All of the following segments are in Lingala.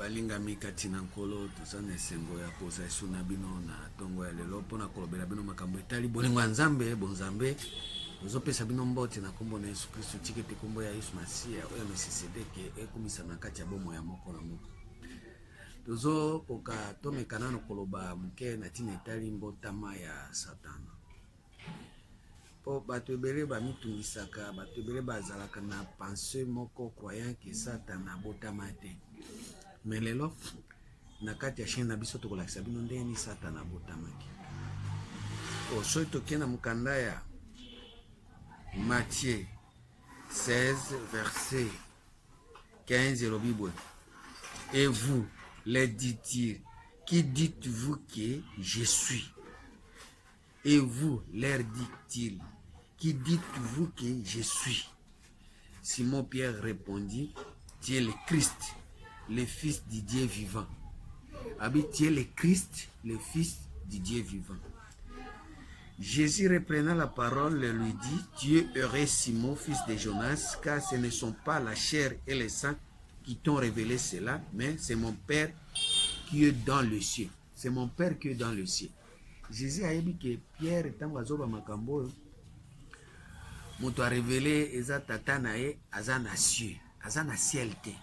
balingami kati na nkolo toza na esengo ya koza esu na bino na tongo ya lelo mpona kolobela bino makambo etali bolingo ya nzambe bonzambe tozopesa bino mbote na kombo na Yesu Kristo tike te kombo ya Yesu Masiya oyo Mesisedeke ekomisana kati ya bomo ya moko na moko tozokoka tomekana na koloba moke na ntina etali mbotama ya Satana po bato ebele bamitungisaka bato ebele bazalaka na pensée moko croyant que Satana abotama te mais lelo na kati ya chaîne na biso tokolakisa bino ndeni Satana abotamaki soki tokende na mokanda ya Matthieu 16 verset 15 elobi boye et vous les dit-il qui dites-vous que je suis et vous leur dit-il qui dites-vous que je suis? Simon Pierre répondit, tu es le Christ, le Fils du Dieu vivant. Abi, tu es le Christ, le Fils du Dieu vivant. Jésus reprenant la parole lui dit, tu es heureux Simon, fils de Jonas, car ce ne sont pas la chair et le sang qui t'ont révélé cela, mais c'est mon Père qui est dans le ciel. C'est mon Père qui est dans le ciel. Jésus a dit que Pierre est en train makambo moto a révélé eza tata na ye aza na ciel te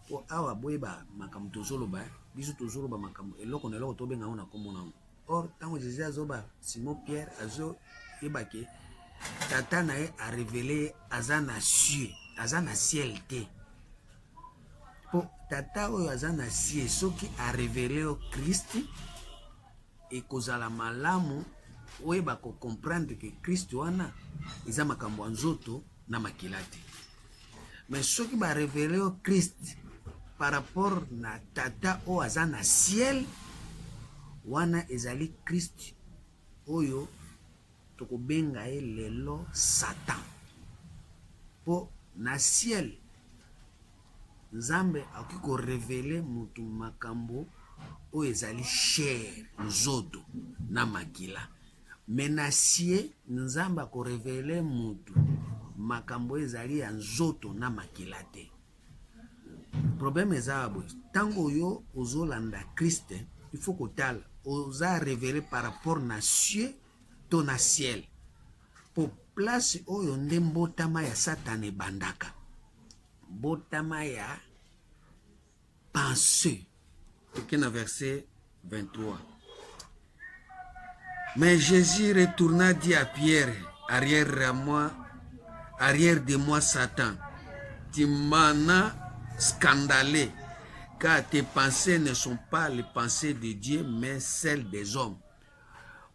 po awa boyeba makambo tozoloba biso tozoloba makambo eloko na eloko tobenga ona komona or tango Jésus azoba Simon Pierre azo yeba ke tata na ye a révélé aza na ciel te po tata oyo aza na ciel soki a révélé au Christ et kozala malamu oyeba ko comprendre que Christ wana eza makambo nzoto na makilate mais soki ba révéler au Christ par rapport na tata o aza na ciel wana ezali Christ oyo tokobenga ye lelo Satan po na ciel Nzambe akiko révéler mutu makambo oyo ezali chair nzoto na makila menacie Nzamba ko révéler mutu makambo ezali ya nzoto na makila te. Problème ezabo tango yo ozolanda Christ il faut kotala oza révéler par rapport na cieux to na ciel po place oyo nde mbotama ya Satana ebandaka mbotama ya pensée. Token verset 23. Mais Jésus retourna dit à Pierre, arrière de moi Satan, tu m'en as scandalé, car tes pensées ne sont pas les pensées de Dieu, mais celles des hommes.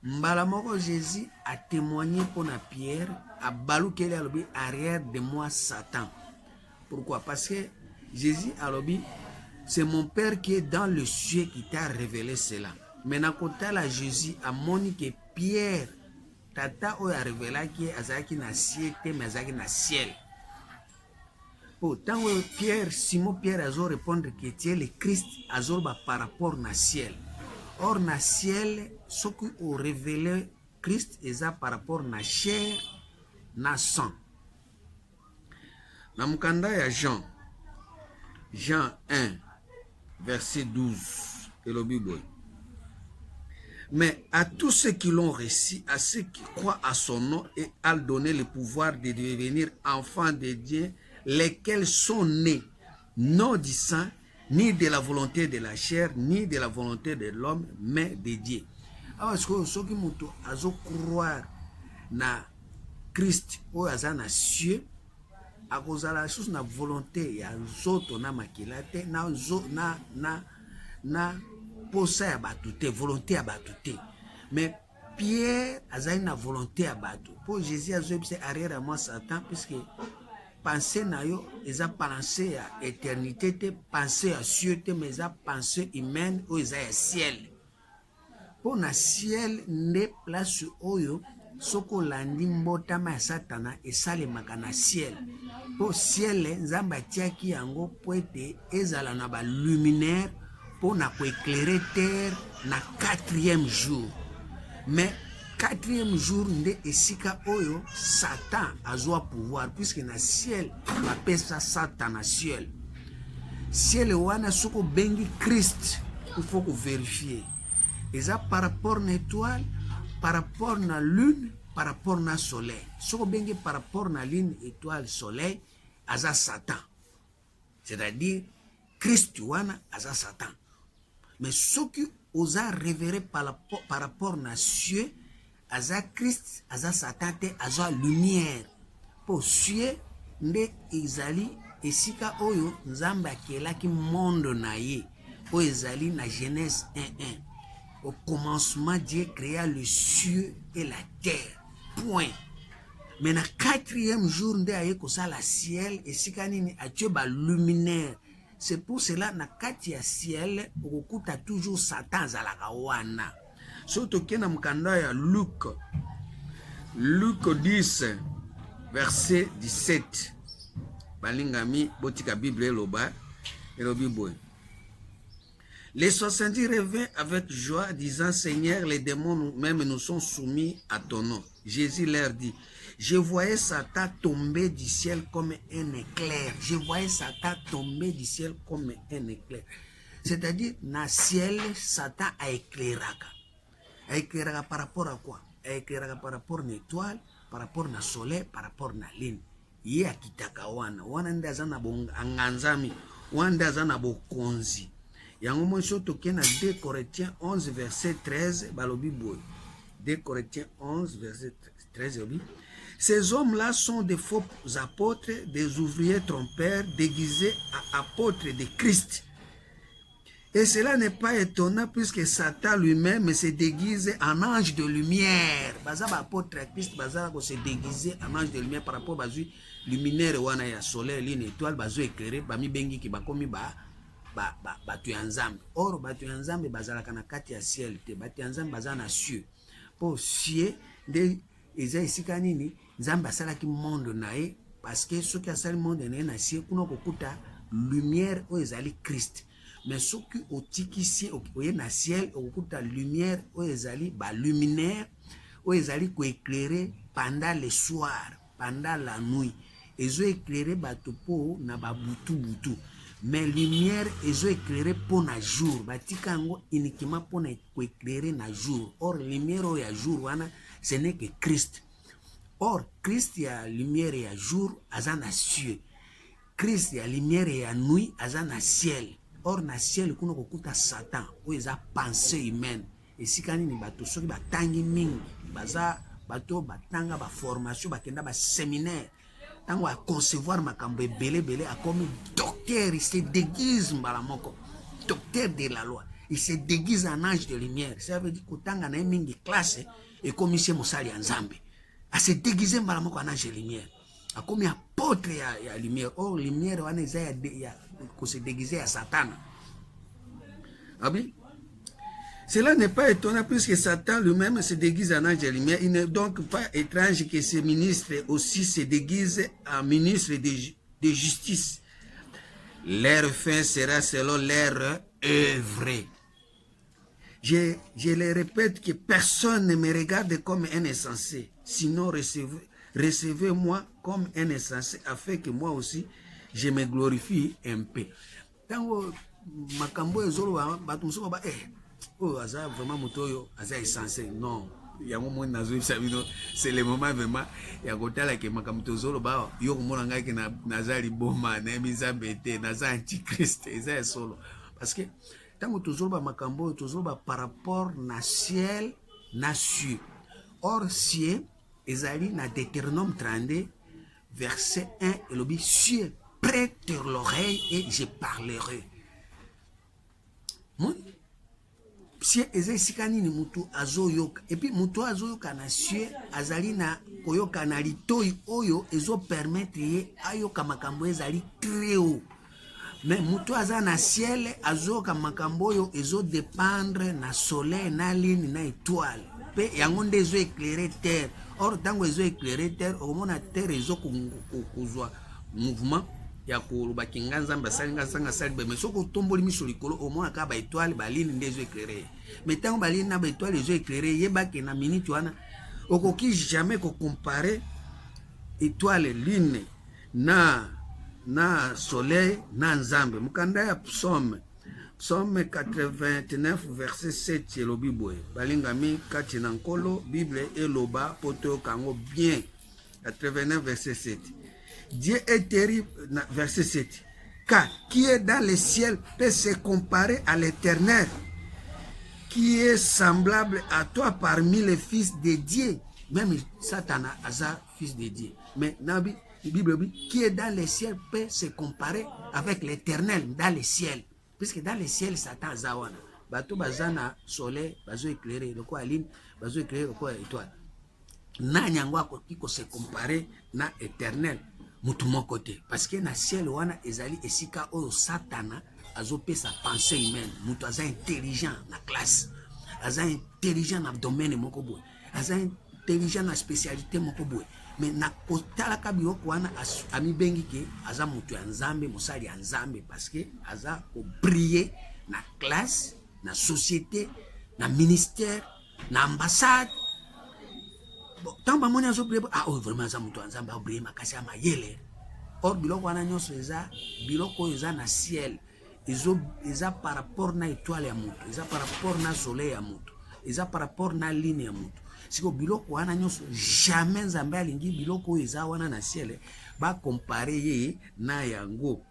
Mbalamoko Jésus a témoigné pour na Pierre, a balouké alobi arrière de moi Satan. Pourquoi? Parce que Jésus a lobi c'est mon Père qui est dans le ciel qui t'a révélé cela. Maintenant, quand la Jésus a moni que Pierre, tata ou a révélé que azaki na ciel, mais azaki na ciel. Pourtant, Pierre, Simon Pierre a répondre que tu es le Christ, azorba par rapport na ciel. Or na ciel, ce qui a révélé Christ, eza par rapport na chair, na sang. Na mukanda ya Jean 1. Verset 12, et le Bible. Mais à tous ceux qui l'ont reçu, à ceux qui croient à son nom et à lui donner le pouvoir de devenir enfants de Dieu, lesquels sont nés non du sang, ni de la volonté de la chair, ni de la volonté de l'homme, mais de Dieu. Alors, ceux qui m'ont croire na Christ ou à na cieux, a cause la chose na volonté ya nzoto na makila te na posa ya batu te volonté ya batu te mais Pierre azali na volonté ya batu po Jésus azobise arrière à moi Satan puisque pensée na yo eza pensée ya éternité te pensée ya cieux te mais eza pensée humaine ou eza ya ciel po na ciel nde place oyo soko landi mbotama ya Satana esalemaka na ciel po ciel Nzamba tiaki yango po ete ezala na ba luminaire po na ko éclairer terre na 4e jour mais 4e jour nde esika oyo Satan azwa pouvoir puisque na ciel bapesa Satan na ciel ciel wana soko bengi Christ, il faut que vérifier. Et ça par rapport à l'étoile, par rapport à la lune, par rapport à soleil. Soko bengi par rapport à la lune, étoile, soleil, aza Satan. C'est-à-dire, Christ wana aza Satan. Mais ce qui osa révérer par rapport à cieux, aza Christ, aza Satan, aza lumière. Pour cieux, nde ezali esika oyo nzambe akelaki monde na ye. Oyo ezali na Genèse 1:1. Au commencement, Dieu créa le cieux et la terre. Point. Mais na 4e jour, nde aye kosala ciel esika nini atye ba luminaire. C'est pour cela na kati ya ciel okukuta toujours Satan zalaka wana. Surtout que na mkanda ya Luc 10 verset 17. Balingami botika Bible loba elobi boy. Les 70 revinrent avec joie disant Seigneur, les démons même nous sont soumis à ton nom. Jésus leur dit, je voyais Satan tomber du ciel comme un éclair. Je voyais Satan tomber du ciel comme un éclair. C'est-à-dire, dans le ciel, Satan a éclairé. A éclairé par rapport à quoi? A éclairé par rapport à l'étoile, par rapport au soleil, par rapport à la lune. Il y a kitaka wana. Wana ndazana bon anganzami. Wana ndazana bo konzi. Yango monsho toke na 2 Corinthiens 11 verset 13 balobi boy. 2 Corinthiens 11 verset 13 balobi. Ces hommes-là sont des faux apôtres, des ouvriers trompeurs, déguisés à apôtres de Christ. Et cela n'est pas étonnant puisque Satan lui-même se déguise en ange de lumière. Baza ba apôtre Christ, baza ko se déguiser en ange de lumière par rapport à bazui luminaire wana ya soleil, lune, étoile, bazo éclairé, bami bengi ki bakomi batu ya nzambe. Or batu ya nzambe bazalaka na kati ya ciel te, batu ya nzambe baza na cieux. Pour cieux de eza esika nini nzambe asalaki monde na ye parce que soki asali monde na ye na cieux kuna kokuta lumière oyo ezali Christ. Mais soki otikisi oye na ciel okokuta lumière oyo ezali ba luminaire oyo ezali ko éclairer pendant le soir, pendant la nuit. Ezo éclairer bato po na ba butu. Mais lumière ezo éclairer pour na jour. Batika yango uniquement pour na ko éclairer na jour. Or lumière oyo ya jour wana ce n'est que Christ. Or Christ ya lumière ya jour aza na cieux. Christ ya lumière ya nuit aza na ciel. Or na ciel kuna kokuta Satan oyo eza pensée humaine. Esika nini bato soki batangi mingi baza bato batanga ba formation bakenda ba séminaire tango a concevoir makambo ebele akomi docteur, il se déguise mbala moko docteur de la loi, il se déguise en ange de lumière. Ça veut dire kotanga na mingi classe et comme c'est mosali ya nzambe a se déguiser mbala moko en ange de lumière akomi apôtre ya lumière. Or lumière wana eza ya ko se déguiser à Satan. Ah bien, cela n'est pas étonnant puisque Satan lui-même se déguise en ange de lumière. Il n'est donc pas étrange que ces ministres aussi se déguisent en ministres de justice. Leur fin sera selon leur œuvre. Je le répète que personne ne me regarde comme un insensé. Sinon, recevez-moi comme un insensé afin que moi aussi, je me glorifie un peu. Tango makambo ezolo bato musuko ba oh aza vraiment motoyo aza insensé. Non, yango mo nazo sabino c'est le moment vraiment ya kotala ke makambo tozolo ba yo komona ngai ke nazali boma na mizambe te naza antichrist eza solo parce que tango tozolo ba makambo tozolo ba par rapport na ciel na cieux. Or ciel ezali na Deutéronome 32 verset 1 elobi cieux prête l'oreille et je parlerai. Mon si ezesika nini mutu azoyoka et puis mutu azoyoka na cieux azali na koyoka na litoi oyo ezo permettre ye ayoka makambo ezali très haut. Mais mutu aza na ciel azoyoka makambo oyo ezo dépendre na soleil na lune na étoile pe yango nde ezo éclairer terre. Or tango ezo éclairer terre omona terre ezo kozwa mouvement ya koloba kinga nzambe salinga sanga salibe mais soko tomboli miso likolo omona ka ba étoile ba ligne ndezo éclairer. Mais tango ba ligne na ba étoile ezo éclairer yeba ke na minute wana okoki jamais ko comparer étoile lune na na soleil na nzambe. Mukanda ya psaume 89 verset 7 elobi boye. Balingami kati na nkolo Bible eloba poto kango bien. 89 verset 7. Dieu est terrible, verset 7. Car qui est dans le ciel peut se comparer à l'Éternel, qui est semblable à toi parmi les fils de Dieu. Même Satan a fils de Dieu. Mais Nabi, Bible dit, qui est dans le ciel peut se comparer avec l'Éternel dans le ciel. Puisque dans le ciel, Satan a zawana. Bato bazana soleil, bazo éclairé, le quoi lune, bazo éclairé, le quoi étoile. Na nyangwa ko se comparer na Éternel. Mutu mon côté. Parce que na ciel wana ezali esika oyo Satana azope sa pensée humaine. Mutu aza intelligent na classe. Aza intelligent na domaine moko boy. Aza intelligent na spécialité moko boy. Mais na kotala ka biloko wana ami bengi ke aza mutu ya nzambe, mosali ya nzambe parce que aza ko briller na classe, na société, na ministère, na ambassade. Tant ba moni azo briller oh vraiment aza mutu ya nzambe a briller makasi ya mayele. Or biloko wana nyonso eza biloko eza na ciel. Eza par rapport na étoile ya mutu, eza par rapport na soleil ya mutu, eza par rapport na lune ya mutu. Siko biloko wana nyonso jamais nzambe alingi biloko eza wana na ciel ba comparer ye na yango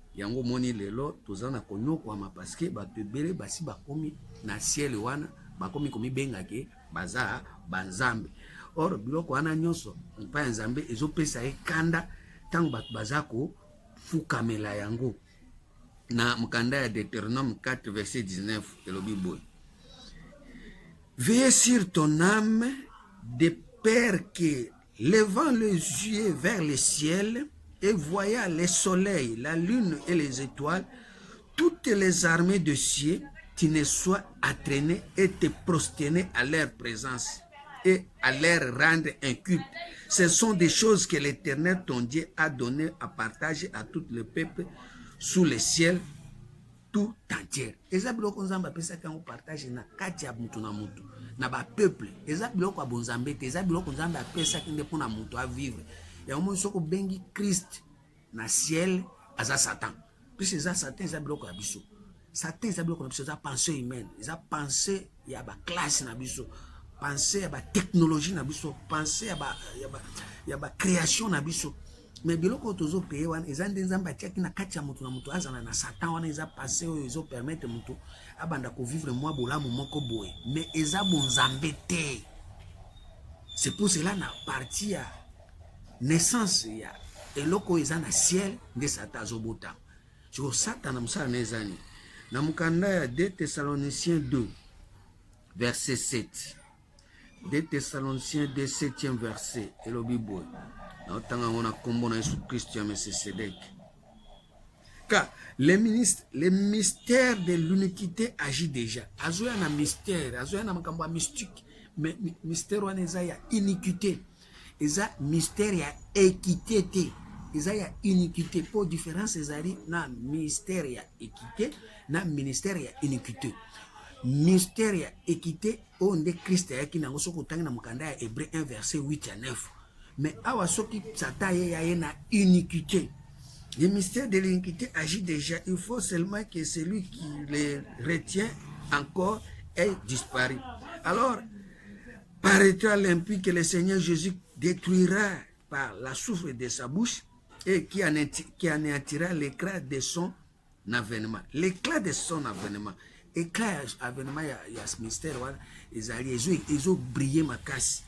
moni lelo tozana konyokwama parce que bato ebele basi bakomi na ciel wana bakomi komi bengake baza banzambe. Or biloko wana nyonso mpa ya nzambe ezopesa ekanda tango bato baza kofukamela yango. Na mukanda ya Deutéronome 4 verset 19 elobi boy. Veille sur ton âme de peur que, levant les yeux vers le ciel et voyant le soleil, la lune et les étoiles, toutes les armées de cieux, tu ne sois entraîné et te prosterné à leur présence et à leur rendre un culte. Ce sont des choses que l'Éternel ton Dieu a donné à partager à tout le peuple sous le ciel tout entier. Eza biloko nzamba pesa kango partage na kati ya mutu na mutu na ba peuple. Eza biloko ya bonzambe te, eza biloko nzamba pesa kinde pona mutu a vivre. Ya mo soko bengi Christ na ciel aza Satan. Puis eza Satan eza biloko ya biso. Satan eza biloko na biso, eza pensée humaine, eza pensée ya ba classe na biso, pensée ya ba technologie na biso, pensée ya ba création na biso. Mais biloko tozo paye wana eza nzamba tiaki na kati ya mutu na mutu azana na Satan wana eza passé oyo ezo permettre mutu abanda ko vivre mwa bolamu moko boye. Mais eza bonzambe te. C'est pour cela na partie ya naissance ya eloko eza na ciel nde Satan azobota. Jo Satan na musala na ezani. Na mukanda ya 2 Thessaloniciens 2 verset 7. 2 Thessaloniciens 2 7e verset elobi boy. Car le mystère de l'uniquité agit déjà. Azoya na mystère, azoya na makambo mystique, mais mystère wana eza ya iniquité. Eza mystère ya équité te. Eza ya iniquité. Pour différence ezali na mystère ya équité na ministère ya iniquité. Mystère ya équité onde Christ ayaki nango soko tangi na mukanda ya Hébreu 1 verset 8 à 9. Mais awa soki Satan ye na iniquité. Le mystère de l'iniquité agit déjà. Il faut seulement que celui qui le retient encore ait disparu. Alors, paraîtra limpide que le Seigneur Jésus détruira par la souffle de sa bouche et qui anéantira l'éclat de son avènement. L'éclat de son avènement. Éclat avènement, il y a ce mystère, ils ont brillé ma casse.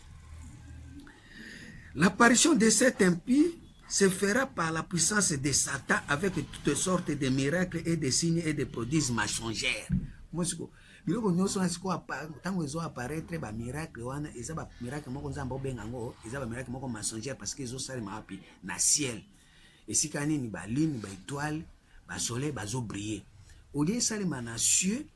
L'apparition de cet impie se fera par la puissance de Satan avec toutes sortes de miracles et de signes et de prodiges mensongers. Moi, biloko nyonso na siko tango ezo apparaître ba miracle wana eza ba miracle moko nzamba obenga ngo eza ba miracle moko mensongers parce que ezo salema api na ciel. Esika nini ba lune, ba étoile, ba soleil bazo briller. Au lieu salema na cieux,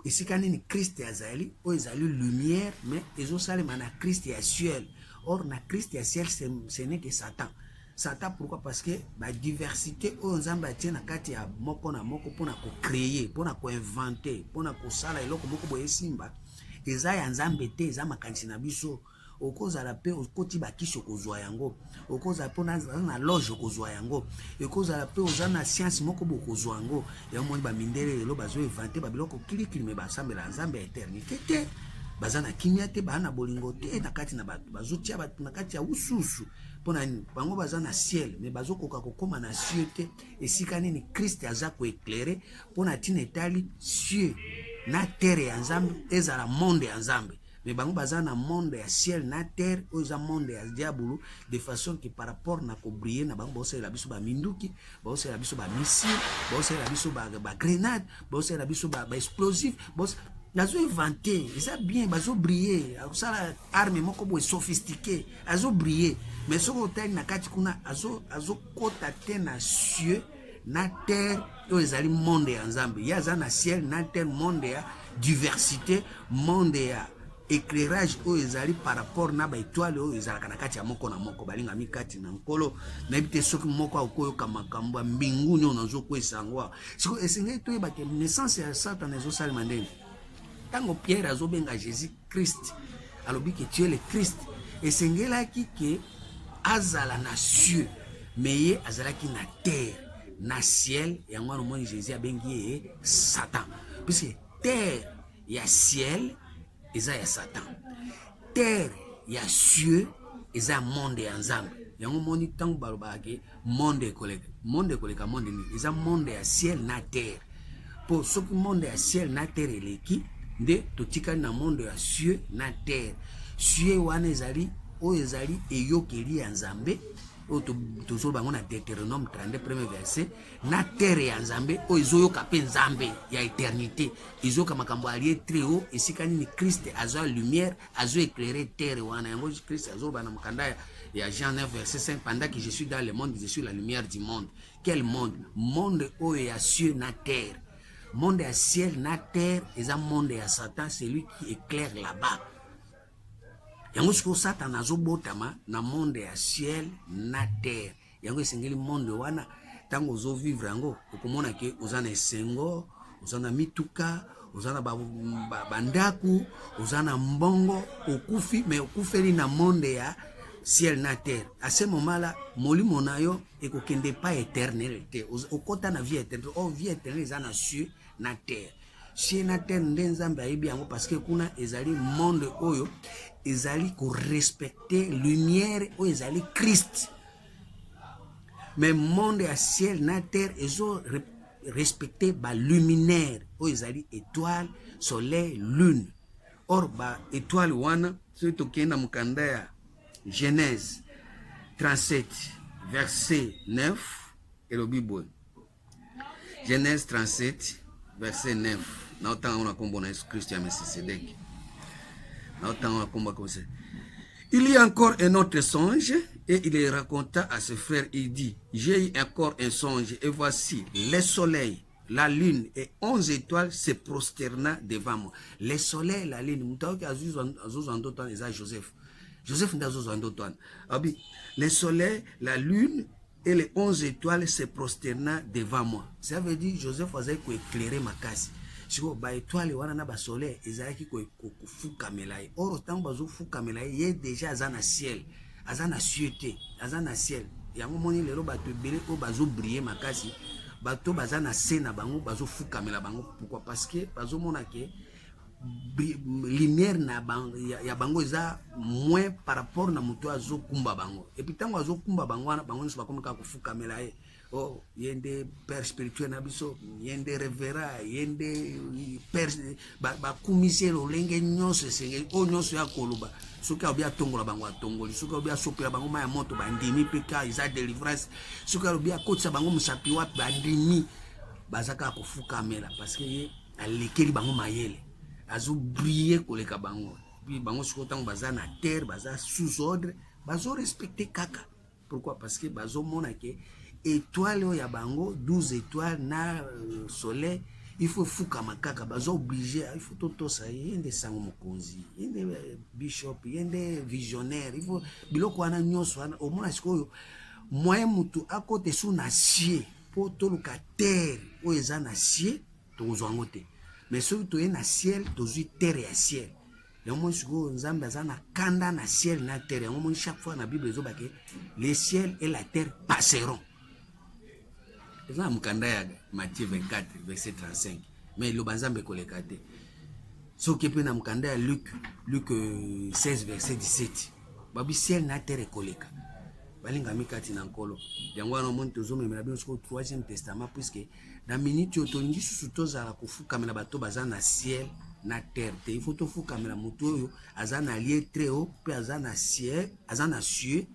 esika nini Christ azali, o ezali lumière mais ezo salema na Christ ya ciel. Or, na Christ ya ciel, ce n'est que Satan. Satan, pourquoi? Parce que la diversité, on zamba tient na kati ya moko na moko pour na ko créer, pour na ko inventer, pour na ko sala eloko moko boye simba. Eza ya nzambe te, eza makanisi na biso. okozala pe okoti bakisi okozwa yango, okozala pe na loge okozwa yango, ekozala pe oza na science moko bokozwa yango. Yamoni bamindele lelo bazoinvente babiloko kilikili me basambela nzambe ya eternité te, baza na kimia te, baa na bolingo te na kati na bato, bazotia bato na kati ya ususu mpona nini? Bango baza na ciel me bazokoka kokóma na cieux te. Esika nini Christ aza koéclaire mpona ntina etali cieux na terre ya nzambe ezala monde ya nzambe. Mais bango baza na monde ya ciel na terre oyo eza monde ya diabolo, de façon que par rapport na kobriller na bango baosalela biso baminduki, baosalela biso bamissile, baosalela biso bagrenade, baosalela biso baexplosif, bazo inventer, eza bien, bazo briller, akosala arme moko boye sophistiqué, azo briller. Mais soki otali na kati kuna azo kota te na cieux na terre oyo ezali monde ya nzambe. Ye aza na ciel na terre, monde ya diversité, monde ya éclairage oyo ezali par rapport na baétoile oyo ezalaka na kati ya moko na moko. Balingami kati na nkolo nayebi te soki moko akoyoka makambo ya mbinguni oyo nazokwesa yango. Siko esengeli toyeba ke naissance ya Satan ezosalema ndenge. Tango Pierre azobenga Jésus Christ alobi ke tu es le Christ, esengelaki ke azala na cieux, mais ye azalaki na terre na ciel. Yango wana omoni Jésus abengi ye Satan, puisque terre ya ciel eza ya Satan, terre ya cieux eza monde ya nzambe. Yango moni tango balobaki monde ekoleka monde nini, eza monde ya ciel na terre. Po soki monde ya ciel na terre eleki nde totikali na monde ya cieux na terre. Cieux wana ezali oyo ezali eyokeli ya nzambe oyo tozoloba bango na Deutéronome 32 premier verset, na terre ya nzambe oyo ezoyoka mpe nzambe ya éternité, ezoyoka makambo alie très haut. Esika nini Christ azwa lumière, azo éclairer terre wana. Yango Christ azoloba na mokanda ya Jean 9 verset 5, pendant que je suis dans le monde, je suis la lumière du monde. Quel monde? Monde oyo ya cieux na terre. Monde ya ciel na terre eza monde ya Satan, c'est lui qui éclaire là-bas. Yango siko Satan azobotama na monde ya ciel na terre. Yango esengeli monde wana tango ozo vivre yango okomona ke oza na esengo, oza na mituka, oza na bandaku, oza na mbongo, okufi mais okufeli na monde ya ciel na terre. À ce moment-là, molimo na yo ekokende pas éternel te, okota na vie éternelle. Oh, vie éternelle eza na cieux na terre. Cieux na terre nde nzambe ayebi yango parce que kuna ezali monde oyo ezali ko respecter lumière oyo ezali Christ. Mais monde ya ciel na terre ezo respecter ba luminaire oyo ezali étoile, soleil, lune. Or ba étoile wana soki tokenda mokanda ya Genèse 37 verset 9 elobi boye. Genèse 37 verset 9. Na otanga on a kombo na Yesu Christ ya Melchisedec. Na otanga on a kombo comme ça. Il y a encore un autre songe et il le raconta à ses frères. Il dit, j'ai eu encore un songe et voici le soleil, la lune et 11 étoiles se prosterna devant moi. Le soleil, la lune, mutaoki azuzandotan eza Joseph. Joseph ndazuzandotan. Abi, le soleil, la lune et les 11 étoiles se prosterna devant moi. Ça veut dire Joseph azali ko éclairer makasi. Siko ba étoile wana na ba soleil ezalaki ko fukamela ye. Or tant bazo fukamela ye déjà aza na ciel, aza na cieux te, aza na ciel. Yango moni lelo bato ebele o bazo briller makasi, bato baza na se na bango bazo fukamela bango. Pourquoi? Parce que bazo mona ke lumière na bango ya bango eza moins par rapport na muto azo kumba bango. Et puis tango azo kumba bango wana bango nso bakomeka ko fukamela ye. Oh, yende père spirituel na biso, yende révérend, yende père ba commissaire olenge nyonso senge o nyonso ya koloba. Soki obia tongola bango atongoli, soki obia sopela bango maya moto bandimi peka isa délivrance, soki obia kotsa bango musapi wa bandimi bazaka ko fukamela parce que ye alekeli bango mayele. Azo briller koleka bango. Puis bango siko tango baza na terre, baza sous ordre, bazo respecter kaka. Pourquoi? Parce que bazo mona ke étoile ya bango 12 étoiles na soleil, il faut fukama kaka bazo obligé, il faut totosa yende sango mokonzi, yende bishop, yende visionnaire, il faut biloko wana nyonso wana omona sikoyo moyen mutu akote sous na ciel po toluka terre oyo eza na ciel tozwango te. Mais soki toye na ciel tozwi terre ya ciel. kanda na ciel na terre. Chaque fois na Bible le ciel et la terre passeront. C'est ça mukanda ya Matthieu 24 verset 35. Mais le banzambe kolekate. So qui peut na mukanda ya Luc 16 verset 17. Babi ciel na terre koleka. Balinga mikati na nkolo. Yango wana mon tozome mela bien au 3e testament puisque dans minute otolingi susutoza la kufuka mela bato bazana ciel na terre. Il faut to fuka mela mutu oyo azana lié très haut pe azana ciel, azana cieux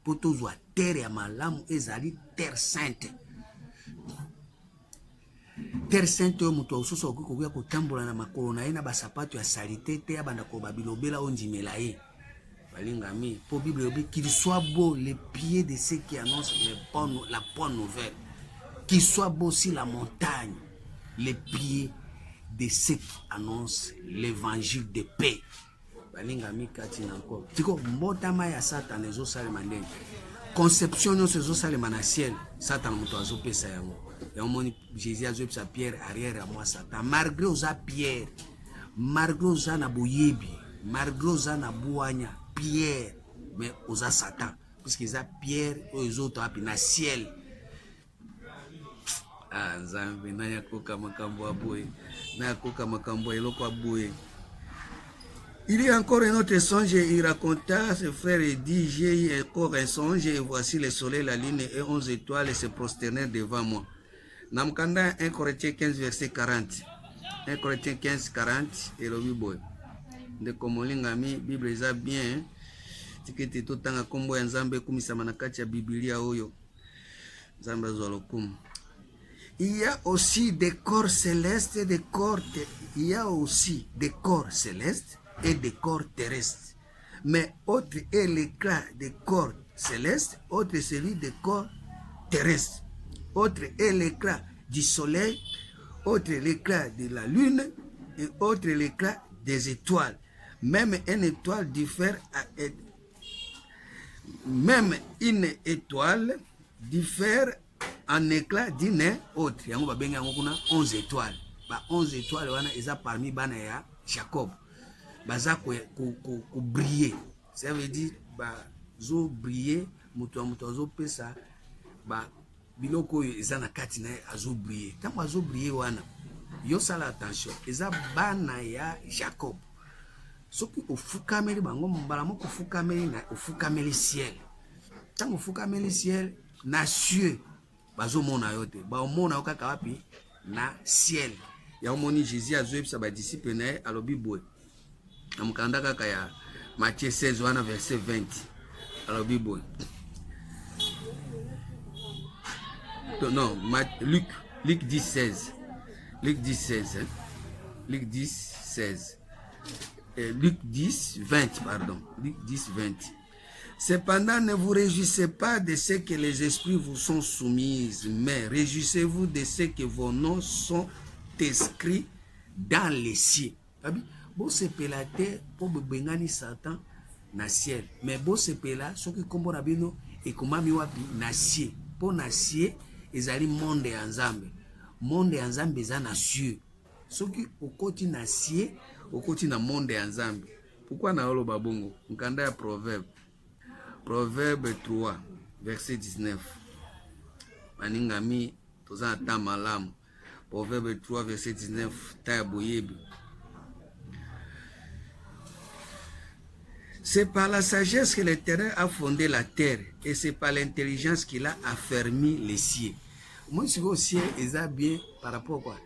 pour tozwa terre ya malamu ezali terre sainte. Terre sainte oyo mutu osusu okokuya kotambola na makolo na ye na basapato ya salite te ya banda ko babilobela ondimela ye. Balingami pour Bible obi qu'il soit beau les pieds de ceux qui annoncent la bonne nouvelle. Qu'il soit beau sur la montagne les pieds de ceux qui annoncent l'évangile de paix. Balingami kati na encore. Tiko mbotama ya Satan ezo salema ndenge. Conception nyonso ezo salema na ciel. Satan mutu azopesa yango. Et on moni Jésus a joué sa pierre arrière à moi Satan. Malgré oza pierre, malgré oza na boyebi, malgré oza na buanya, pierre, mais oza Satan. Parce que oza pierre, aux autres api na ciel. Ah, Nzambe na yakoka makambo aboye, na yakoka makambo eloko aboye. Il y a encore un autre songe, il raconta, ses frères et dit, j'ai eu encore un songe, et voici le soleil, la lune et 11 étoiles se prosternèrent devant moi. Namkanda 1 Corinthiens 15 verset 40. 1 Corinthiens 15 40 et le Bible. De komolingami Bible eza bien. Tikete totanga kombo ya Nzambe kumisama na kati ya Biblia oyo. Nzambe zolokum. Il y a aussi des corps célestes et des corps il y a aussi des corps célestes et des corps terrestres. Mais autre est l'éclat des corps célestes, autre est celui des corps terrestres. Autre est l'éclat du soleil, autre est l'éclat de la lune et autre est l'éclat des étoiles. Même une étoile diffère même une étoile diffère en éclat d'une autre. Yango babenga yango kuna 11 étoiles. Ba 11 étoiles wana eza parmi bana ya Jacob. Baza ko briller. Ça veut dire ba zo briller mutu zo pesa ba biloko eza na kati na azo briller. Tango azo briller wana yo sala attention eza bana ya Jacob. Soki ofukameli bango mbala moko ofukameli na ofukameli ciel. Tango ofukameli ciel na cieux bazo mona yote. Ba mona yo kaka wapi na ciel. Ya omoni Jésus azoyebisa ba disciple na ye alobi boye. Na mukanda kaka ya Matthieu 16 wana verset 20. Alobi boye. Non, Luc 10, 16. Luc 10, 16. Hein? Luc 10, 16. Luc 10, 20, pardon. Luc 10, 20. Cependant, ne vous réjouissez pas de ce que les esprits vous sont soumis, mais réjouissez-vous de ce que vos noms sont inscrits dans les cieux. Bon, c'est pelate pour bengani Satan na ciel. Mais bon, c'est pelate, ce qui combo rabino et comment miwapi na ciel. Pour na ciel, ezali monde ya Nzambe. Monde ya Nzambe eza na cieux. Soki okoti na cieux, okoti na monde ya Nzambe. Pourquoi na olo babongo? Nkanda ya Proverbe. Proverbe 3 verset 19. Maningami toza ta malamu. Proverbe 3 verset 19 ta boyebi. C'est par la sagesse que l'Éternel a fondé la terre et c'est par l'intelligence qu'il a affermi les cieux. Moi, je suis au ciel, et bien par rapport à quoi?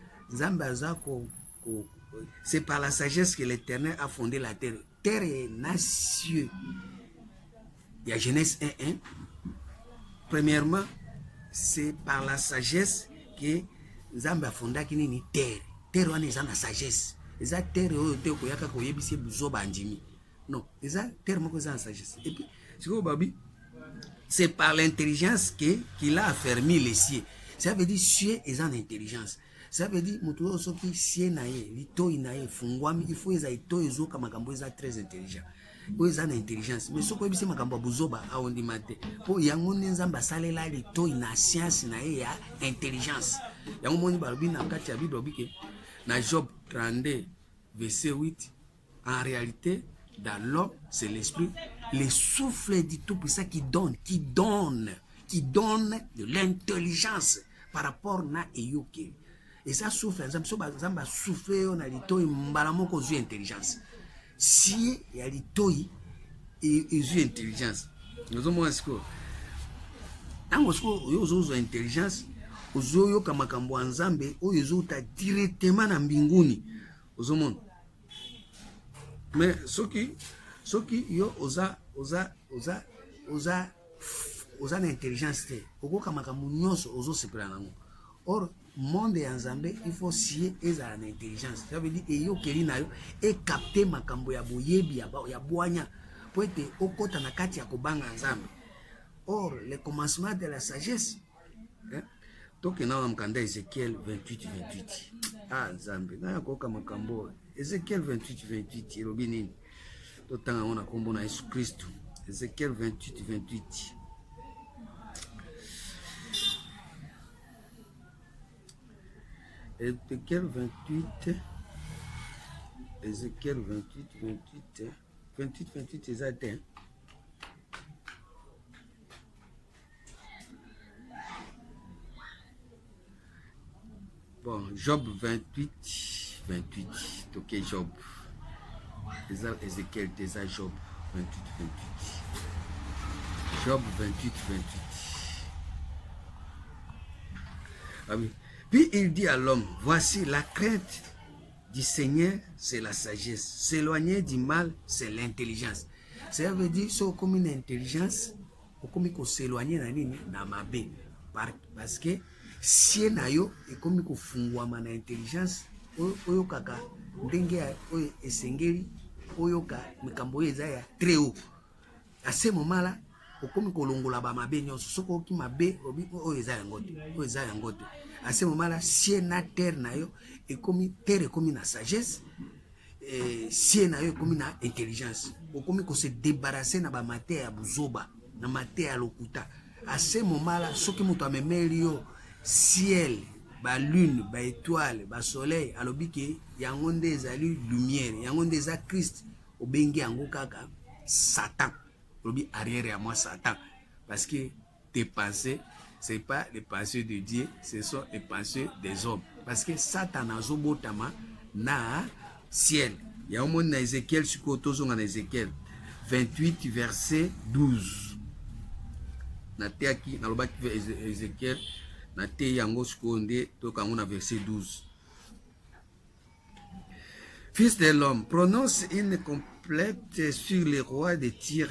C'est par la sagesse que l'Éternel a fondé la terre. Terre et cieux. Il y a Genèse 1:1. Premièrement, c'est par la sagesse que Nzambe a fondé la terre. Terre est la sagesse. Et la terre est non, c'est sagesse. Et puis, c'est par l'intelligence qu'il a affermi les cieux. Ça veut dire cieux est en intelligence. Ça veut dire mutu soki cieux nae, lito inae fungwami, il faut ezaito ezo kama kambo eza très intelligent. Bo eza na intelligence. Mais soko ebisi makambo buzoba a ondi mate. Po yango nzamba salela lito ina science nae ya intelligence. Yango moni balobi na kati ya Bible bike na Job 32 verset 8. En réalité, dans l'homme, c'est l'esprit, le souffle du Tout-Puissant qui donne de l'intelligence par rapport na eyoke. Et ça souffle, ça souffle, on a litoi, mbalamoko zu intelligence. Si il y a litoi, et zu intelligence. Nous avons ce que, tant que vous avez intelligence, vous avez comme makambo nzambe, vous avez directement na mbinguni. Vous avez mais ce qui yo oza l'intelligence te okoka makambo nyonso ozo sepela nango. Or monde ya nzambe il faut sier ezala na intelligence, ça veut dire eyokeli na yo e capter makambo ya boyebi ya bwanya po ete okota na kati ya kobanga nzambe. Or le commencement de la sagesse, donc na mkanda Ezekiel 28. Ah nzambe na yakoka makambo Ezekiel 28 elobi nini totanga ona kombo na Yesu Kristo. Ezekiel 28. Ezekiel 28 exact. Bon, Job 28. Ok, Job. Ezekiel, déjà Job 28. Job 28. Ah oui. Puis il dit à l'homme, voici la crainte du Seigneur, c'est la sagesse. S'éloigner du mal, c'est l'intelligence. Ça veut dire, c'est comme une intelligence, comme il faut s'éloigner dans ma baie. Parce que si on a yo, et comme il faut fungwa ma intelligence, oyo kaka ndenge oyo esengeli oyo ka mikambo eza ya très haut. À ce moment-là, okomi kolongola ba mabe nyonso soko ki mabe oyo eza ya ngoto. À ce moment-là, si na terre na yo ekomi terre ekomi na sagesse, si na yo ekomi na intelligence. Okomi ko se débarrasser na ba mate ya buzoba, na mate ya lokuta. À ce moment-là, soki muto amemeli yo ciel, ba lune, ba étoile, ba soleil, alobi ke yango nde ezali lumière, yango nde eza Christ, obengi yango kaka Satan. Alobi arrière à moi Satan, parce que tes pensées c'est pas les pensées de Dieu, ce sont les pensées des hommes. Parce que Satan azobotama na ciel. Il y a un monde dans Ézéchiel, dans Ézéchiel 28 verset 12. Na teaki na lobaki Ézéchiel na te yango seconde to kango na verset 12. Fils de l'homme, prononce une complète sur les rois de Tyr.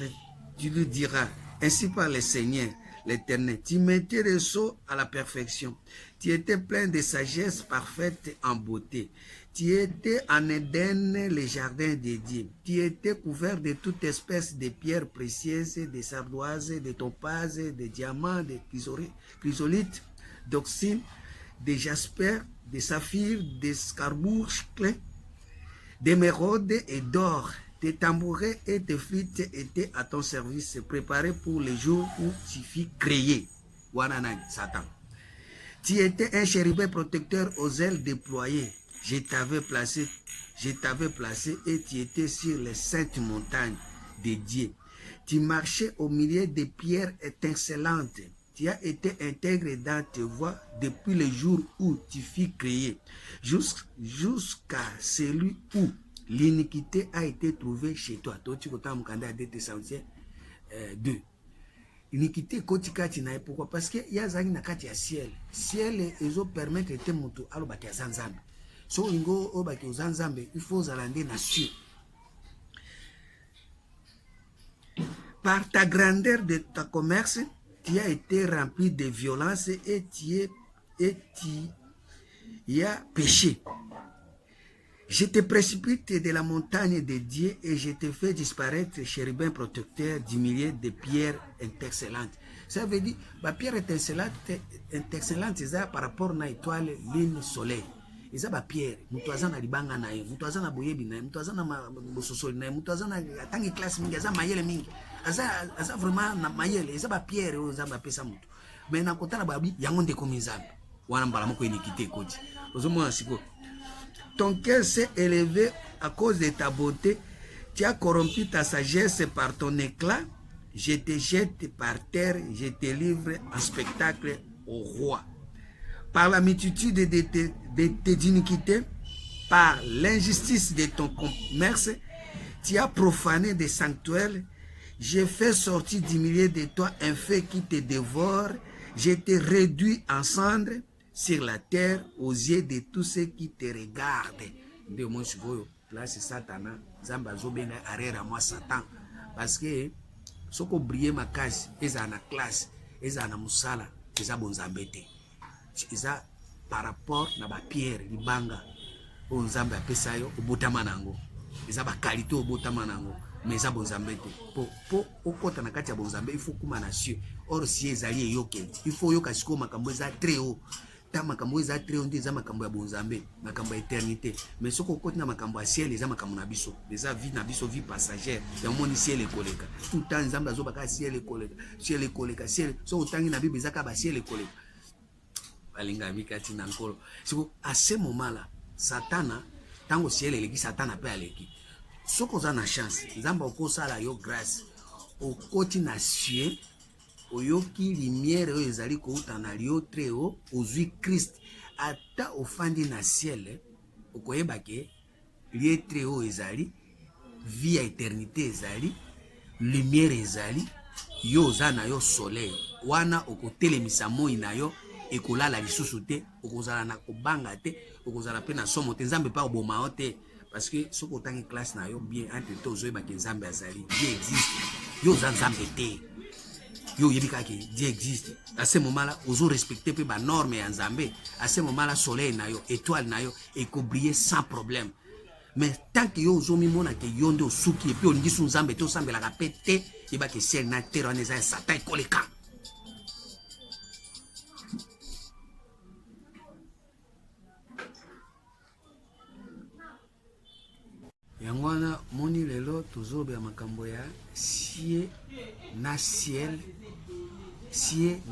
Tu lui diras, ainsi par le Seigneur, l'Éternel, tu mettais le sceau à la perfection. Tu étais plein de sagesse parfaite en beauté. Tu étais en Éden, le jardin de Dieu. Tu étais couvert de toute espèce de pierres précieuses, de sardoises, de topazes, de diamants, de chrysolites, d'oxyne, de jasper, de saphir, d'escarboucle, d'émeraude et d'or. Tes tambourets et tes flûtes étaient à ton service, préparés pour les jours où tu fus créé. Wanana, Satan. Tu étais un chérubin protecteur aux ailes déployées. Je t'avais placé et tu étais sur les saintes montagnes de Dieu. Tu marchais au milieu des pierres étincelantes. Tu as été intègre dans tes voies depuis le jour où tu fus créé, jusqu'à celui où l'iniquité a été trouvée chez toi. Iniquité kotikati na pourquoi? Parce que ya zangi na kati ya ciel. Ciel ezo permettre te mutu alobaki ya zanzambe. So ingo obaki zanzambe, il faut zalande na ciel. Par ta grandeur de ta commerce, tu as été rempli de violence et tu as péché. Je te précipite de la montagne de Dieu et je te fais disparaître, chérubin protecteur, du milieu de pierres intercellentes. Ça veut dire, la pierre intercellente, c'est par rapport à l'étoile, lune, soleil. Et ça, la pierre, mutazana libanga nae, mutazana boyebi nae, mutazana bososoli nae, mutazana tangi classe mingi, aza mayele mingi. Aza vraiment na mayele, et ça la pierre, ça va pesa mutu. Mais na kota na babi, yangonde komizambi. Wana mbala moko iniquité koti. Ozomo asiko. Ton cœur s'est élevé à cause de ta beauté, tu as corrompu ta sagesse par ton éclat. Je te jette par terre, je te livre en spectacle au roi. Par la multitude de tes iniquités, par l'injustice de ton commerce, tu as profané des sanctuaires. J'ai fait sortir du milieu de toi un feu qui te dévore. Je te réduis en cendres sur la terre aux yeux de tous ceux qui te regardent. De mon chivoyo, là c'est Satan. Zamba zobenga arera moi Satan. Parce que ce qu'on brille ma case, ils ont la classe, ils ont la musala, ils ont bon zambete. Ils ont par rapport à la pierre, libanga, au zamba pesayo, au botamanango. Ils ont la qualité au botamanango. Mais ça bon zambé pour au côté na kati ya bon zambé il faut kuma na cieux or si ezali yoke il faut yoka siko makambo za très haut ta makambo za très haut ndiza makambo ya bon zambé makambo ya éternité mais soko côté na makambo ya ciel eza makambo na biso eza vie na biso vie passagère ya moni ciel ekoleka tout temps nzambe azobaka ciel ekoleka ciel so otangi na bible ezaka ba ciel ekoleka balinga mikati na nkolo siko à ce moment là satana tango ciel eleki satana pe aleki. Soko za na chance, nzamba okosala yo grâce, okoti na cieux, oyoki lumière oyo ezali kouta na lio très haut, ozwi Christ, ata ofandi na ciel, okoyeba ke lieu très haut ezali, vie à éternité ezali, lumière ezali, yo oza na yo soleil, wana okotelemisa moi na yo, ekolala lisusu te, okozala na kobanga te, okozala pe na somo te, nzambe pa oboma te. Parce que ce qu'on a une classe na yo bien entre tous eux qui Nzambe azali Dieu existe yo Nzambe te yo yebika que Dieu existe à ce moment là ozo respecter pe ba norme ya Nzambe à ce moment là soleil na yo étoile na yo et ko briller sans problème mais tant que yo ozo mi mona que yo nde osuki et puis on dit sur Nzambe te osambela ka pété yeba que ciel na terre on est satan koleka. Yangwana moni lelo tozobe makambo ya ciel na ciel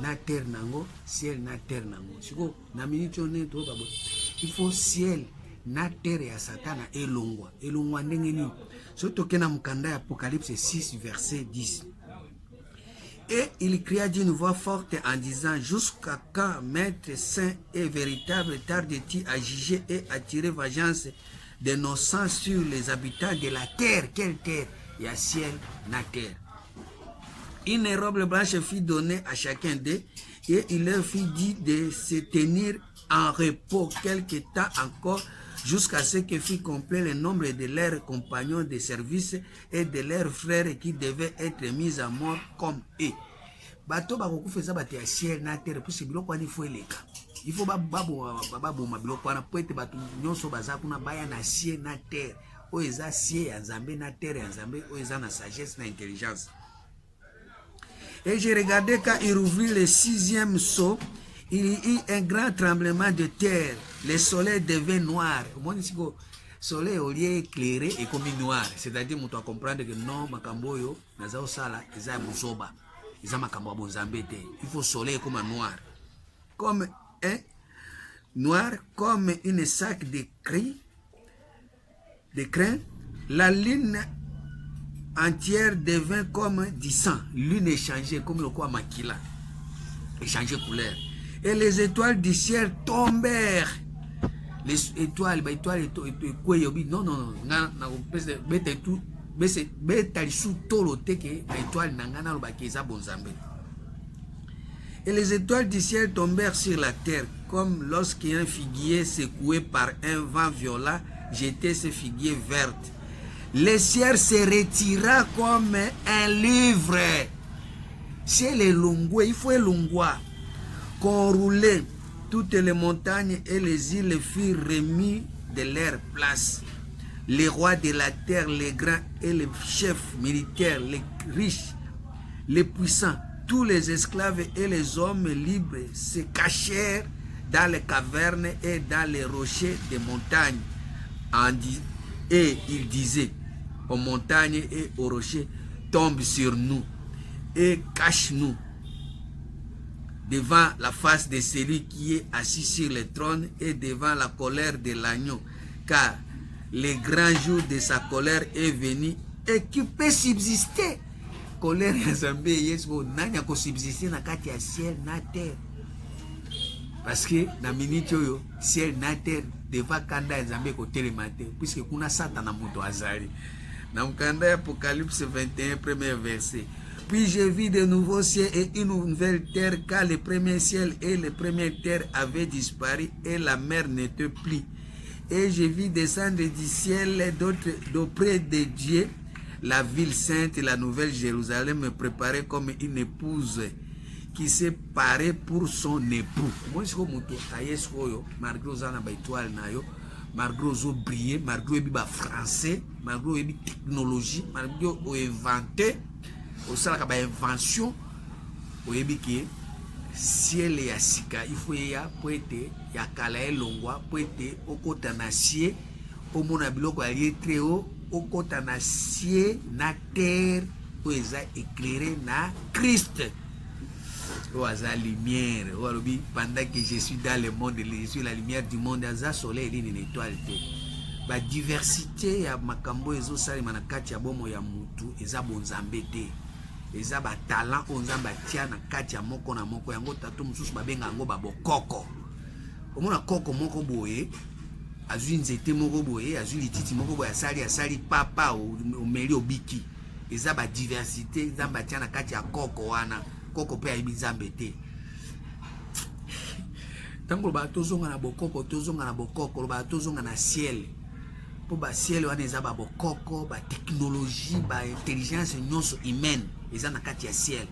na terre nango ciel na terre nango siko na minute one to babo il faut ciel na terre ya satana elongwa ndenge nini so tokena mukanda ya Apocalypse 6 verset 10. Et il cria d'une voix forte en disant: jusqu'à quand, maître saint et véritable, tardes-tu à juger et à tirer vengeance de nos sangs sur les habitants de la terre? Quelle terre? Il y a ciel, la terre. Une robe blanche fut donnée à chacun d'eux et il leur fut dit de se tenir en repos quelque temps encore jusqu'à ce que fût complet le nombre de leurs compagnons de service et de leurs frères qui devaient être mis à mort comme eux. Bato bakokufeza bato ya ciel na terre puisque biloko wana faut eleka. Il faut baboma biloko wana po ete bato nyonso baza kuna baya na ciel na terre. Oyo eza ciel ya Nzambe na terre ya Nzambe oyo eza na sagesse na intelligence. Et j'ai regardé quand il ouvrit le 6e sceau, il y eut un grand tremblement de terre. Le soleil devint noir. Le soleil au lieu éclairé est comme noir. C'est-à-dire qu'on doit comprendre que non, makambo yo naza osala eza muzoba. Eza makambo bonzambe te. Il faut soleil comme noir. Comme un noir comme une sac de crin. La lune entière devint comme du sang. Lune est changée comme le quoi maquila. Et changé couleur. Et les étoiles du ciel tombèrent. Les étoiles, non, et les étoiles du ciel tombèrent sur la terre, comme lorsqu'un figuier secoué par un vent violent jetait ses figuiers vertes. Le ciel se retira comme un livre. Ciel est longué, il faut longuer. Qu'on roulait, toutes les montagnes et les îles furent remis de leur place. Les rois de la terre, les grands et les chefs militaires, les riches, les puissants, tous les esclaves et les hommes libres se cachèrent dans les cavernes et dans les rochers des montagnes. Et ils disaient aux montagnes et aux rochers: tombe sur nous et cache-nous devant la face de celui qui est assis sur le trône et devant la colère de l'agneau, car le grand jour de sa colère est venu et qui peut subsister. Colère ya Nzambe yeso nani ako subsister na kati ya ciel na terre. Parce que na minute oyo ciel na terre deva kanda ya Nzambe ko telemate puisque kuna Satan na moto azali. Na mkanda ya Apocalypse 21 premier verset. Puis je vis de nouveaux cieux et une nouvelle terre, car le premier ciel et la première terre avaient disparu et la mer n'était plus. Et je vis descendre du ciel d'auprès de Dieu la ville sainte et la nouvelle Jérusalem préparée comme une épouse qui s'est parée pour son époux. Moi, je suis malgré aux étoiles, malgré aux briller, malgré aux français, malgré aux technologies, malgré aux inventés. Au salaka ba invention oyebi ke ciel ya sika il faut ya poete ya kala elongwa poete okota na ciel omona biloko ya très haut okota na ciel na terre po eza éclairé na Christ o aza lumière o alobi pendant que je suis dans le monde je suis la lumière du monde aza soleil lini na étoile te ba diversité ya makambo ezo salima na kati ya bomo ya mutu eza bonzambe te. Eza ba talent onzamba tia na kati ya moko na moko yango tato mususu babenga yango babokoko. Omona koko moko boye azwi nzete moko boye azwi lititi moko boye asali papa omeli obiki. Eza ba diversité nzamba tia na kati ya koko wana koko pe ayibi nzambe te. Tango ba tozonga na bokoko tozonga na bokoko ba tozonga na ciel. Po ba ciel wana eza ba bokoko ba technologie ba intelligence nyonso humaine. Ils ont un ciel.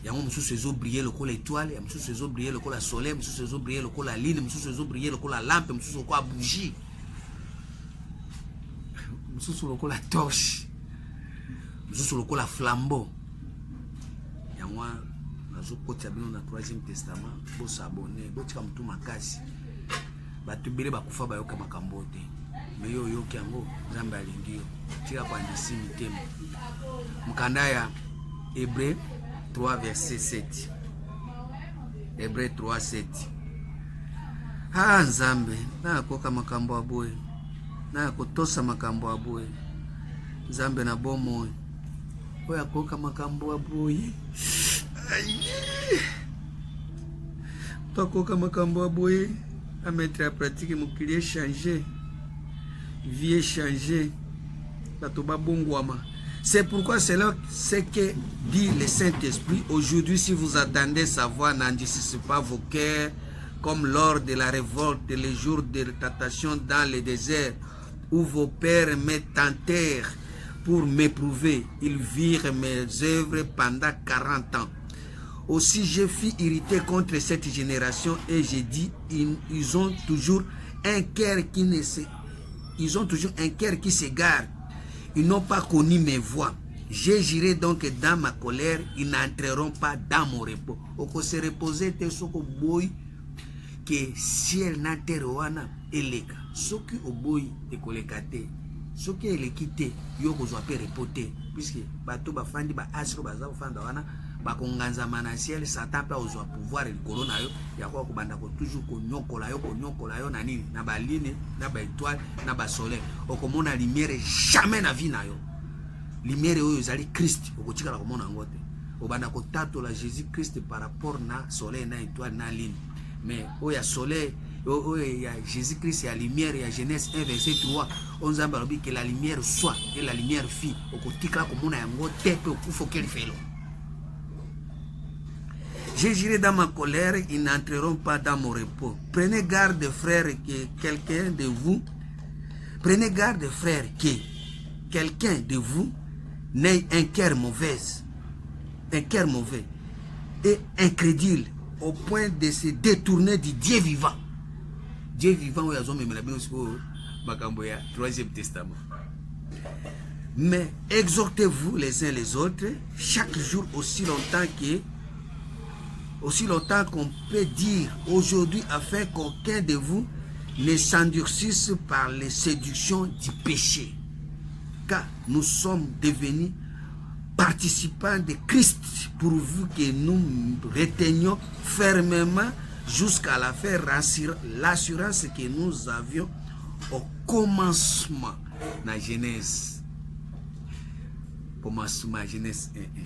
Il y a un monsieur qui briller le col étoile, il y a un monsieur qui briller le col soleil, un monsieur qui briller le col la lune, un monsieur qui briller le col la lampe, un monsieur qui a bougie, un monsieur qui a la torche, un monsieur qui a la flambeau. Il y a moi, dans le Troisième Testament, pour s'abonner, pour faire tout ma casse. Tu peux pas faire ça comme un mais yo yo kiango nzambe alingio tira kwa ndisi mtemo mkanda ya Hébreux 3 verset 7. Hébreux 3 7. Nzambe na koka makambo aboye na kotosa makambo aboye nzambe na bomo oya koka makambo aboye to koka makambo aboye à mettre à pratique mon client changer vie changée. C'est pourquoi c'est là ce que dit le Saint-Esprit. Aujourd'hui, si vous attendez sa voix, n'endurcissez pas vos cœurs comme lors de la révolte, les jours de tentation dans le désert, où vos pères me tentèrent pour m'éprouver. Ils virent mes œuvres pendant 40 ans. Aussi, je fus irrité contre cette génération et j'ai dit, ils ont toujours un cœur qui ne se... Ils ont toujours un cœur qui s'égare. Ils n'ont pas connu mes voies. Je j'irai donc dans ma colère. Ils n'entreront pas dans mon repos. Oko se reposer te soko boy que ciel na terre wana eleka. Soki oboy ekolekate. Soki elekite yo ko zwa pe repoter puisque bato ba fandi ba asro ba za fanda wana ba konganza mana ciel Satan pa ozwa pouvoir le corona yo ya kwa kubanda ko toujours ko nyokola yo na nini na ba line na ba étoile na ba soleil okomona lumière jamais na vie na yo lumière oyo ezali Christ okotika la komona ngote obanda ko tato la Jésus Christ par rapport na soleil na étoile na lune mais oya soleil oya Jésus Christ ya lumière ya Genèse 1 verset 3 on zamba lobi que la lumière soit et la lumière fille okotika komona yango te pe okufo keli felo. Je j'irai dans ma colère, ils n'entreront pas dans mon repos. Prenez garde, frères, que quelqu'un de vous, prenez garde, frères, que quelqu'un de vous n'ait un cœur mauvais et incrédule au point de se détourner du Dieu vivant. Dieu vivant, oui, Troisième Testament. Mais exhortez-vous les uns les autres chaque jour aussi longtemps qu'on peut dire aujourd'hui, afin qu'aucun de vous ne s'endurcisse par les séductions du péché. Car nous sommes devenus participants de Christ, pourvu que nous retenions fermement jusqu'à la fin l'assurance que nous avions au commencement na Genèse. Commencement Genèse 1:1.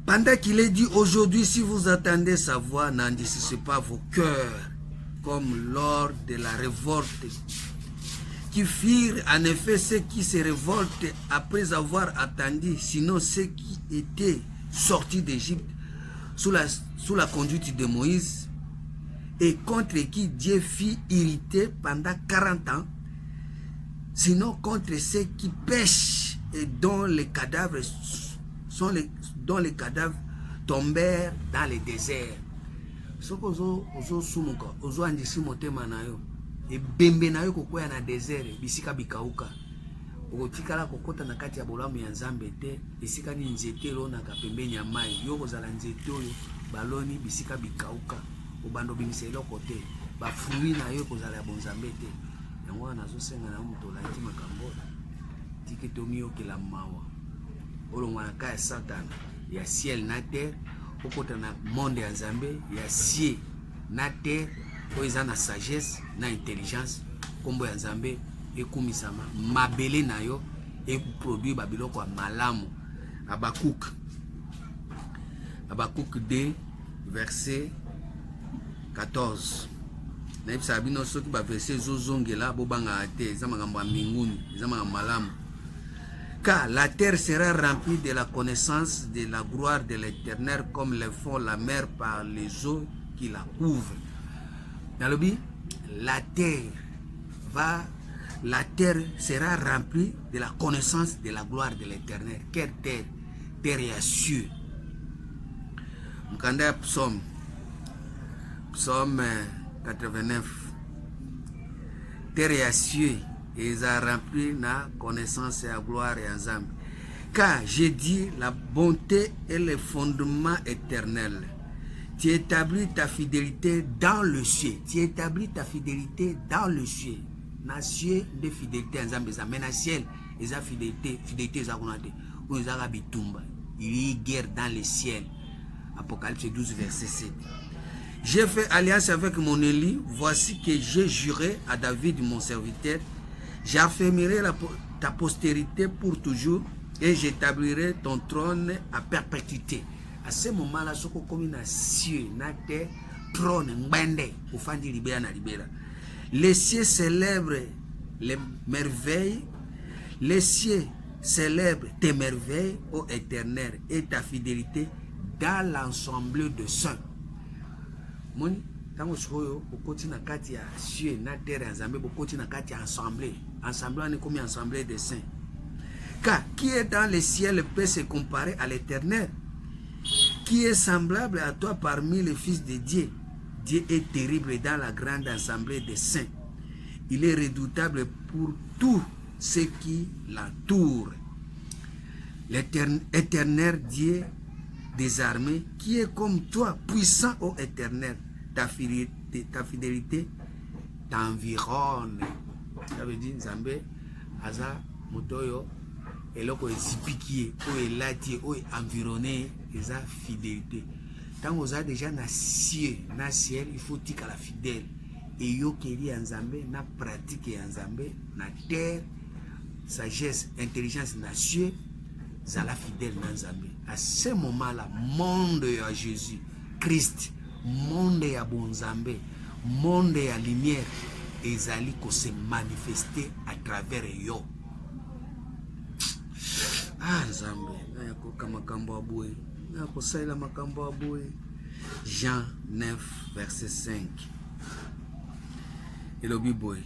Pendant qu'il est dit aujourd'hui, si vous entendez sa voix, n'endurcissez pas vos cœurs, comme lors de la révolte, qui firent en effet ceux qui se révoltent après avoir attendu, sinon ceux qui étaient sortis d'Égypte sous la conduite de Moïse, et contre qui Dieu fit irriter pendant 40 ans, sinon contre ceux qui pêchent et dont les cadavres tombèrent dans le désert. Ce que ozo sumuka, ozo andisi motema na yo, e bembe na yo kokwea na désert, bisika bikauka. Okotikala kokota na kati ya bolamu ya Nzambe te, bisika ni nzete lo na kapembeni ya mai, yo kozala nzete oyo baloni bisika bikauka, obando bimisa eloko te, ba fruit na yo kozala ya bonzambe te. Yango wana nazosenga na moto landi makambo, tike tomi okela mawa. Olongwa na kaya Satana, ya ciel na terre, okota na monde ya Nzambe, ya ciel na terre, oyo na sagesse na intelligence, kombo ya Nzambe ekumisama, mabele na yo ekoproduire babiloko ya malamu. Habakkuk 2 verset 14. Na ibisa bino soki ba verset zozongela bobanga te, eza makambo ya mbinguni, eza makambo malamu. Car la terre sera remplie de la connaissance de la gloire de l'Éternel, comme le font la mer par les eaux qui la couvrent. Dans le but, la terre sera remplie de la connaissance de la gloire de l'Éternel. Quelle terre? Terre et cieux. Mkanda psaume 89. Terre et cieux, ils ont rempli la connaissance et la gloire et ensemble. Car j'ai dit la bonté et le fondement éternel. Tu établis ta fidélité dans le ciel. Tu établis ta fidélité dans le ciel. Na ciel de fidélité ensemble, mais na ciel, ils ont fidélité zakonate. Ou ils ont bitumba. Il y a guerre dans le ciel. Apocalypse 12 verset 7. J'ai fait alliance avec mon élu. Voici que j'ai juré à David mon serviteur. J'affermirai ta postérité pour toujours et j'établirai ton trône à perpétuité. À ce moment-là, ce qu'on comme na cieux, na terre, trône, mbende, au fin de libéra na libéra. Les cieux célèbrent les merveilles. Les cieux célèbrent tes merveilles, ô Éternel, et ta fidélité dans l'ensemble de saints. Mon tango soyo okoti na kati ya cieux na terre ensemble, okoti na kati ya ensemble. Ensemble on est comme ensemble des saints. Car qui est dans le ciel peut se comparer à l'Éternel? Qui est semblable à toi parmi les fils de Dieu? Dieu est terrible dans la grande assemblée des saints. Il est redoutable pour tous ceux qui l'entourent. L'éternel Dieu des armées, qui est comme toi, puissant ô Éternel, ta fidélité t'environne. Ça veut dire, Nzambe, Aza, Motoyo, eloko ezipiki o elati o environné eza fidélité. Tant vous avez déjà na ciel, il faut tika la fidèle. Et yo keri ya Nzambe na pratique ya Nzambe na terre, sagesse, intelligence na cieux, zala fidèle na Nzambe. À ce moment-là, monde ya Jésus, Christ, monde ya bonzambe, monde ya lumière, ezali ko se manifester à travers yo. Ah, Nzambe, na koka makambo aboué, na kosaila makambo aboué. Jean 9, verset 5. Et le Bible.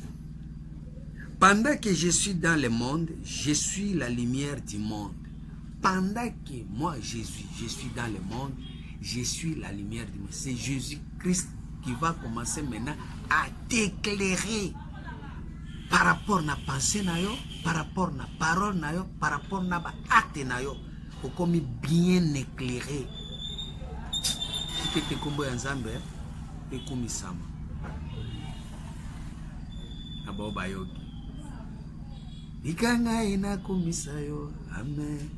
Pendant que je suis dans le monde, je suis la lumière du monde. Pendant que moi, Jésus, je suis dans le monde, je suis la lumière du monde. C'est Jésus-Christ qui va commencer maintenant à t'éclairer par rapport à la pensée, par rapport à la parole, par rapport à l'acte, comme bien éclairé. Si tu es comme un Nzambe, tu es comme Sama. Aboba yogi. Ikanga ina kumisayo, amen.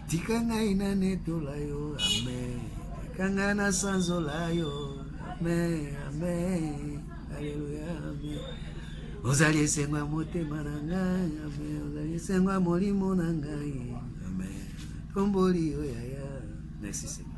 Tikanga ina netolayo, amen. Tikanga na sanzolayo, amen, amen. Alléluia, amen. ozali esengo motema na ngai, amen. Ozali esengo molimo na ngai, amen. Tomboli yo yaya. Merci Seigneur.